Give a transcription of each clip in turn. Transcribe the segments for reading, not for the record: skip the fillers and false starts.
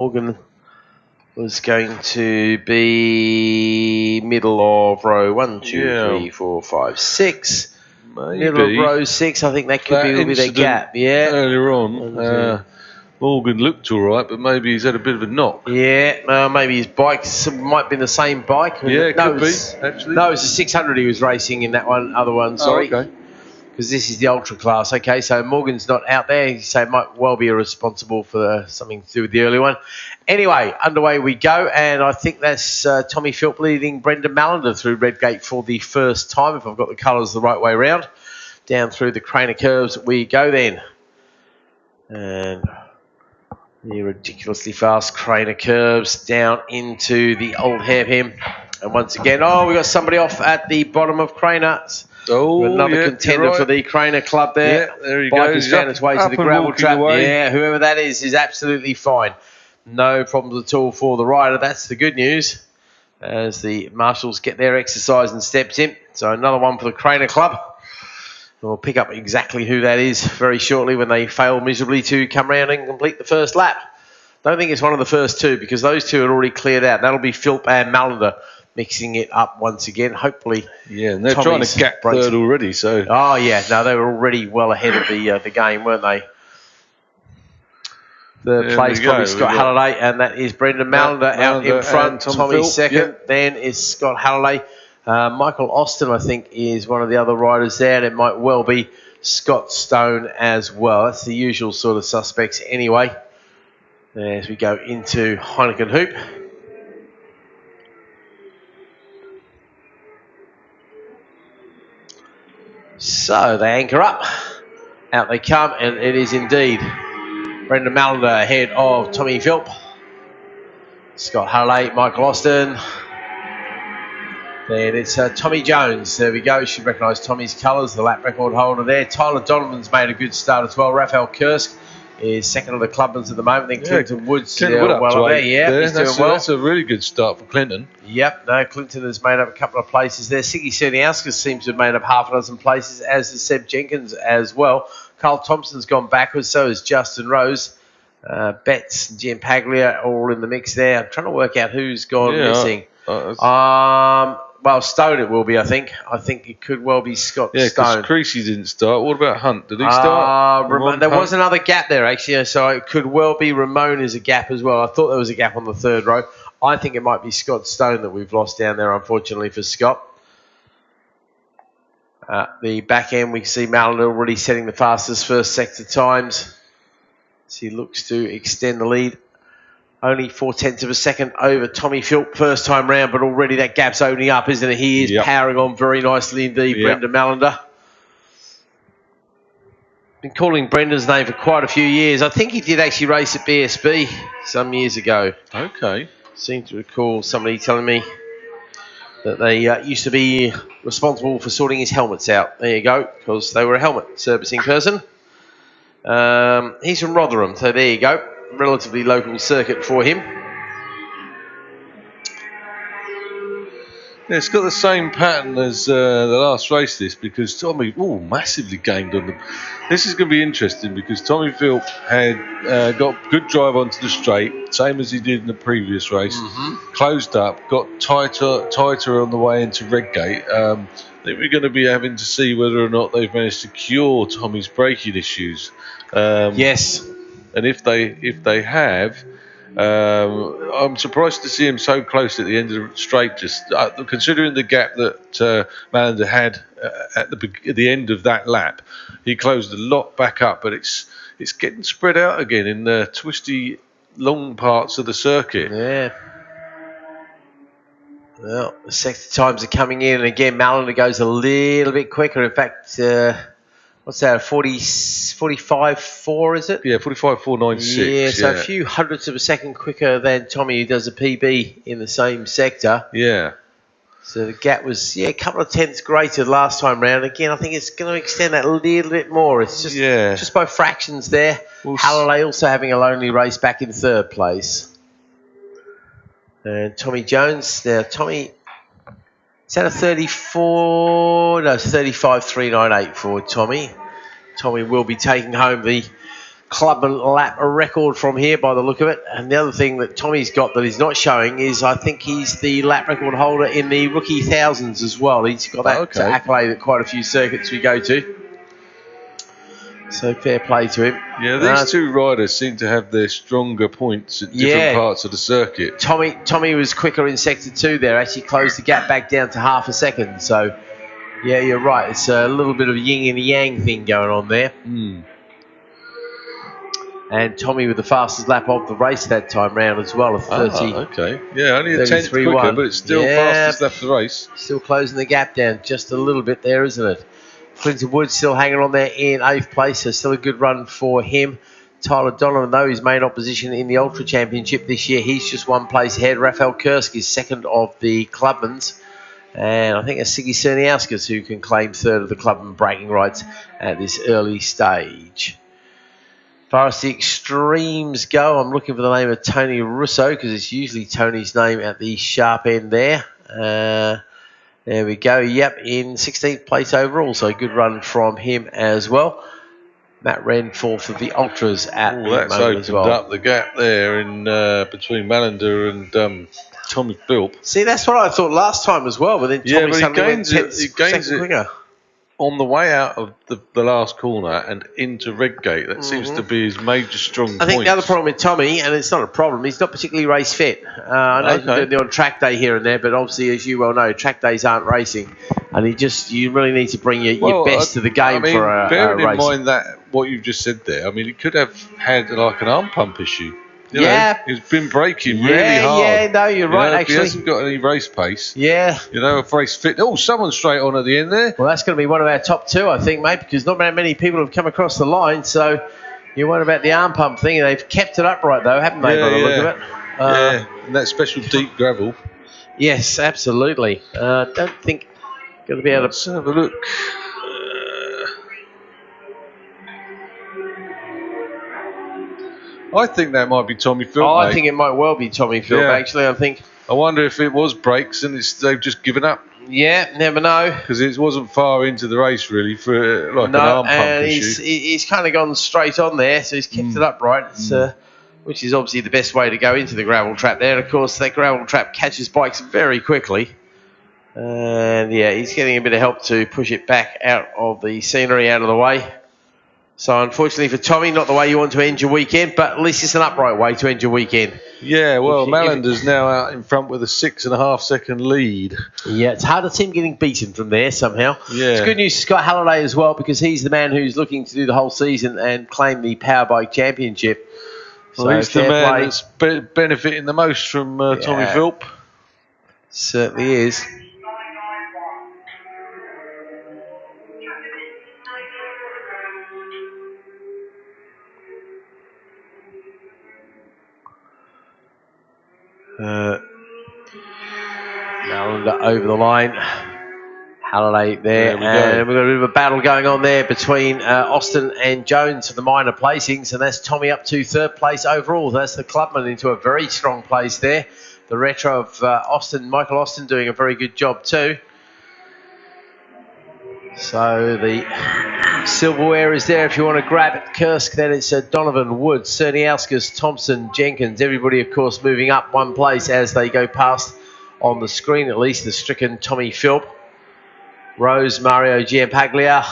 Morgan was going to be middle of row 1, 2, 3, 4, 5, 6. Maybe. Middle of row 6, I think that could be their gap. Yeah. Earlier on, Morgan looked all right, but maybe he's had a bit of a knock. Yeah, maybe his bike might be the same bike. Yeah, it could be, actually. No, it was a 600 he was racing in that other one, sorry. Oh, okay. Because this is the ultra class. Okay, so Morgan's not out there, so it might well be responsible for something to do with the early one. Anyway, underway we go, and I think that's Tommy Philp leading Brendan Mallender through Redgate for the first time, if I've got the colours the right way round. Down through the Craner curves we go then. And the ridiculously fast Craner curves down into the old hairpin. And once again, we've got somebody off at the bottom of Craner. Another contender for the Craner Club there. Yeah, there he Bike goes. has found its way to the gravel trap. Yeah, whoever that is absolutely fine. No problems at all for the rider. That's the good news as the marshals get their exercise and steps in. So another one for the Craner Club. We'll pick up exactly who that is very shortly when they fail miserably to come round and complete the first lap. Don't think it's one of the first two because those two had already cleared out. That'll be Philp and Mallender mixing it up once again, hopefully. Yeah, and they're trying to gap third already, so... Oh, yeah, no, they were already well ahead of the game, weren't they? Third place, probably Scott Halliday, and that is Brendan Mallender out in front. Tommy second, yep. Then is Scott Halliday. Michael Austin, I think, is one of the other riders there, and it might well be Scott Stone as well. That's the usual sort of suspects anyway. As we go into Heineken Hoop. So they anchor up. Out they come, and it is indeed Brendan Mallender ahead of Tommy Philp. Scott Halliday, Michael Austin. Then it's Tommy Jones. There we go. You should recognise Tommy's colours, the lap record holder there. Tyler Donovan's made a good start as well. Raphael Kursk is second of the clubmans at the moment. Then Clinton Woods Wood well there. Yeah, he's doing well. That's a really good start for Clinton. Yep, no, Clinton has made up a couple of places there. Siggy Cerniauskas seems to have made up half a dozen places, as has Seb Jenkins as well. Carl Thompson's gone backwards, so has Justin Rose. Betts, Jim Paglia, all in the mix there. I'm trying to work out who's gone missing. Well, Stone it will be, I think. I think it could well be Scott Stone. Yeah, because Creasy didn't start. What about Hunt? Did he start? There was another gap there, actually, so it could well be Ramon as a gap as well. I thought there was a gap on the third row. I think it might be Scott Stone that we've lost down there, unfortunately, for Scott. The back end, we see Mallender already setting the fastest first sector times. So he looks to extend the lead. Only 0.4 of a second over Tommy Philp first time round, but already that gap's opening up, isn't it? He is powering on very nicely indeed, Brendan Mallender. Been calling Brendan's name for quite a few years. I think he did actually race at BSB some years ago. Okay. Seem to recall somebody telling me that they used to be responsible for sorting his helmets out. There you go, because they were a helmet servicing person. He's from Rotherham, so there you go. Relatively local circuit for him. Yeah, it's got the same pattern as the last race, this, because Tommy, massively gained on them. This is going to be interesting because Tommy Philp had got good drive onto the straight, same as he did in the previous race. Closed up, got tighter on the way into Redgate. I think we're going to be having to see whether or not they've managed to cure Tommy's braking issues. Yes. And if they have, I'm surprised to see him so close at the end of the straight. Just considering the gap that Mallender had at the end of that lap, he closed a lot back up. But it's getting spread out again in the twisty, long parts of the circuit. Yeah. Well, the sector times are coming in, and again, Mallender goes a little bit quicker. In fact. What's that, 45.4, is it? Yeah, 45.496. Yeah, so a few hundredths of a second quicker than Tommy, who does a PB in the same sector. Yeah. So the gap was, a couple of tenths greater last time round. Again, I think it's going to extend that a little bit more. It's just by fractions there. Halliday also having a lonely race back in third place. And Tommy Jones, now Tommy... Is that a 34? No, it's 35.398 for Tommy. Tommy will be taking home the Clubman lap record from here by the look of it. And the other thing that Tommy's got that he's not showing is I think he's the lap record holder in the rookie thousands as well. He's got that accolade at quite a few circuits we go to. So fair play to him. Yeah, these two riders seem to have their stronger points at different parts of the circuit. Tommy was quicker in sector 2 there, actually closed the gap back down to half a second. So, yeah, you're right. It's a little bit of a yin and yang thing going on there. And Tommy with the fastest lap of the race that time round as well, 30. Okay. Yeah, only a tenth quicker, but it's still fastest lap of the race. Still closing the gap down just a little bit there, isn't it? Clinton Wood still hanging on there in 8th place, so still a good run for him. Tyler Donovan, though, his main opposition in the Ultra Championship this year, he's just 1 place ahead. Rafael Kursk is second of the Clubmans. And I think it's Siggy Cerniauskas who can claim third of the Clubman bragging rights at this early stage. As far as the extremes go, I'm looking for the name of Tony Russo because it's usually Tony's name at the sharp end there. There we go. Yep, in 16th place overall, so good run from him as well. Matt Wren, fourth of the Ultras at the moment as well. That's opened up the gap there in between Malander and Tommy Philp. See, that's what I thought last time as well, but then Tommy suddenly went 10 seconds quicker. On the way out of the last corner and into Redgate. That seems to be his major strong point. I think the other problem with Tommy, and it's not a problem, he's not particularly race fit. I know he's doing the odd track day here and there, but obviously, as you well know, track days aren't racing. And you really need to bring your best to the game for a race. Bearing in mind that what you've just said there, I mean, he could have had like an arm pump issue. You know, he's been braking really hard. Yeah, no, you're right, actually. He hasn't got any race pace. Yeah. You know, if race fit. Oh, someone's straight on at the end there. Well, that's going to be one of our top 2, I think, mate, because not very many people have come across the line. So you wonder about the arm pump thing. They've kept it upright, though, haven't they, by the look of it? Yeah, and that special deep gravel. Yes, absolutely. Don't think going to be able to... Let's have a look. I think that might be Tommy Philp. I think it might well be Tommy Philp, actually. I wonder if it was brakes and they've just given up. Yeah, never know. Because it wasn't far into the race, really, for an arm pump issue. He's kind of gone straight on there, so he's kept it upright, which is obviously the best way to go into the gravel trap there. And, of course, that gravel trap catches bikes very quickly. And, he's getting a bit of help to push it back out of the scenery, out of the way. So, unfortunately for Tommy, not the way you want to end your weekend, but at least it's an upright way to end your weekend. Yeah, well, Malander's now out in front with a 6.5 second lead. Yeah, it's hard to see him getting beaten from there somehow. Yeah. It's good news for Scott Halliday as well, because he's the man who's looking to do the whole season and claim the Powerbike Championship. Well, he's the man that's benefiting the most from Tommy Philp. Certainly is. Malander over the line. Halliday there. And we've got a bit of a battle going on there between Austin and Jones for the minor placings. And that's Tommy up to 3rd place overall. That's the Clubman into a very strong place there. The retro of Michael Austin doing a very good job too. So the silverware is there if you want to grab it. Kursk, then it's Donovan, Wood, Cerniauskas, Thompson, Jenkins. Everybody, of course, moving up 1 place as they go past on the screen, at least the stricken Tommy Philp. Rose, Mario Giampaglia.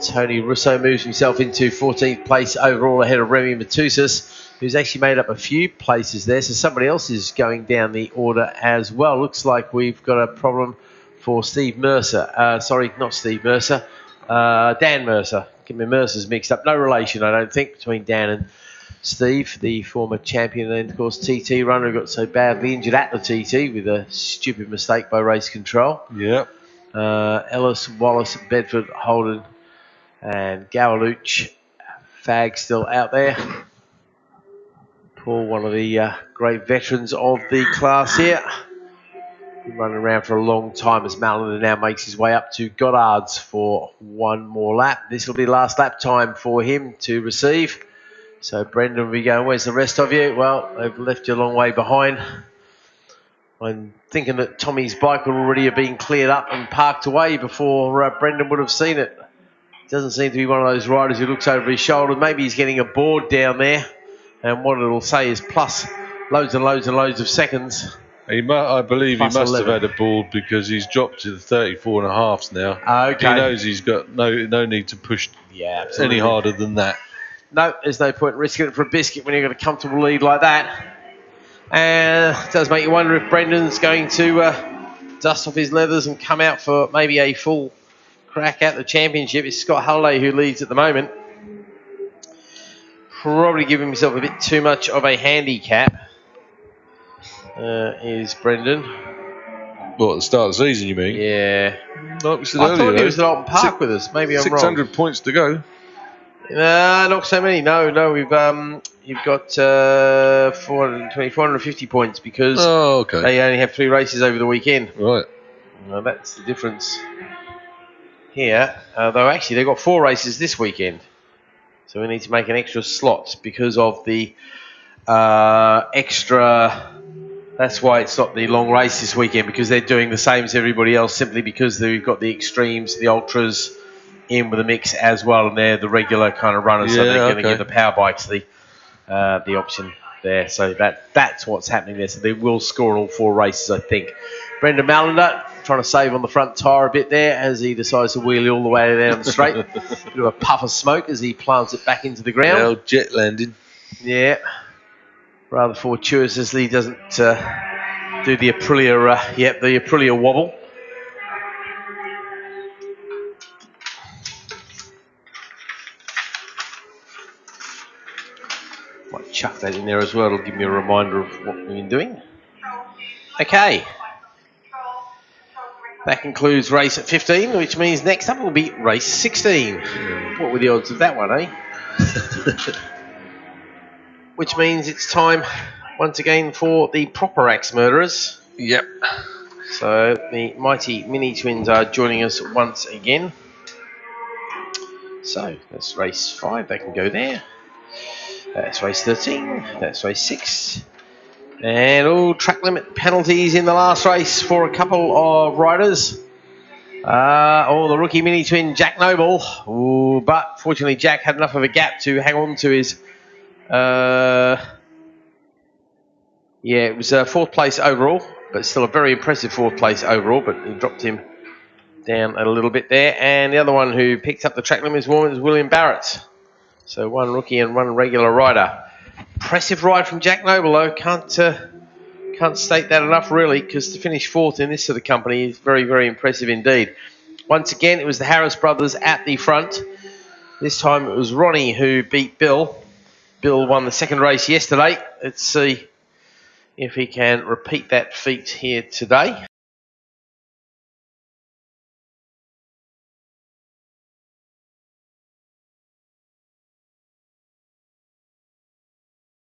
Tony Russo moves himself into 14th place overall ahead of Remy Matusas, who's actually made up a few places there. So somebody else is going down the order as well. Looks like we've got a problem for Steve Mercer. Sorry, not Steve Mercer. Dan Mercer. Get my Mercers mixed up. No relation, I don't think, between Dan and Steve, the former champion and, of course, TT runner who got so badly injured at the TT with a stupid mistake by race control. Yep. Ellis, Wallace, Bedford, Holden, and Gawaluch. Fag still out there. Paul, one of the great veterans of the class here. Been running around for a long time as Malander now makes his way up to Goddard's for 1 more lap. This will be last lap time for him to receive. So Brendan will be going, where's the rest of you? Well, they've left you a long way behind. I'm thinking that Tommy's bike would already have been cleared up and parked away before Brendan would have seen it. Doesn't seem to be one of those riders who looks over his shoulder. Maybe he's getting a board down there, and what it'll say is plus loads and loads and loads of seconds. I believe he Plus must 11. have had a board because he's dropped to the 34.5s now. Okay. He knows he's got no need to push any harder than that. No, there's no point risking it for a biscuit when you've got a comfortable lead like that. And it does make you wonder if Brendan's going to dust off his leathers and come out for maybe a full crack at the championship. It's Scott Halliday who leads at the moment. Probably giving himself a bit too much of a handicap. Is Brendan. What, at the start of the season, you mean? Yeah. Like we said I earlier, thought he was at Alton Park with us. Maybe I'm 600 wrong. points to go. Not so many. No. You've got 450 points because they only have 3 races over the weekend. Right. Well, that's the difference here. Though actually they've got 4 races this weekend, so we need to make an extra slot because of the extra. That's why it's not the long race this weekend, because they're doing the same as everybody else, simply because they've got the extremes, the ultras in with the mix as well, and they're the regular kind of runners, so they're going to give the power bikes the option there. So that's what's happening there. So they will score all 4 races, I think. Brendan Mallender trying to save on the front tyre a bit there as he decides to wheelie all the way down the straight. Bit of a puff of smoke as he plants it back into the ground. The old jet landing. Yeah. Rather fortuitously doesn't do the Aprilia, the Aprilia wobble. Might chuck that in there as well. It'll give me a reminder of what we've been doing. Okay. That concludes race 15, which means next up will be race 16. What were the odds of that one, eh? Which means it's time once again for the proper axe murderers. Yep. So the mighty mini twins are joining us once again. So that's race 5. They can go there. That's race 13. That's race 6. And all track limit penalties in the last race for a couple of riders. The rookie mini twin Jack Noble. Ooh, but fortunately Jack had enough of a gap to hang on to his. It was 4th place overall, but still a very impressive 4th place overall. But it dropped him down a little bit there. And the other one who picked up the track limit is William Barrett. So 1 rookie and 1 regular rider. Impressive ride from Jack Noble, though. Can't state that enough, really, because to finish 4th in this sort of company is very, very impressive indeed. Once again, it was the Harris brothers at the front. This time it was Ronnie who beat Bill. Bill won the 2nd race yesterday. Let's see if he can repeat that feat here today.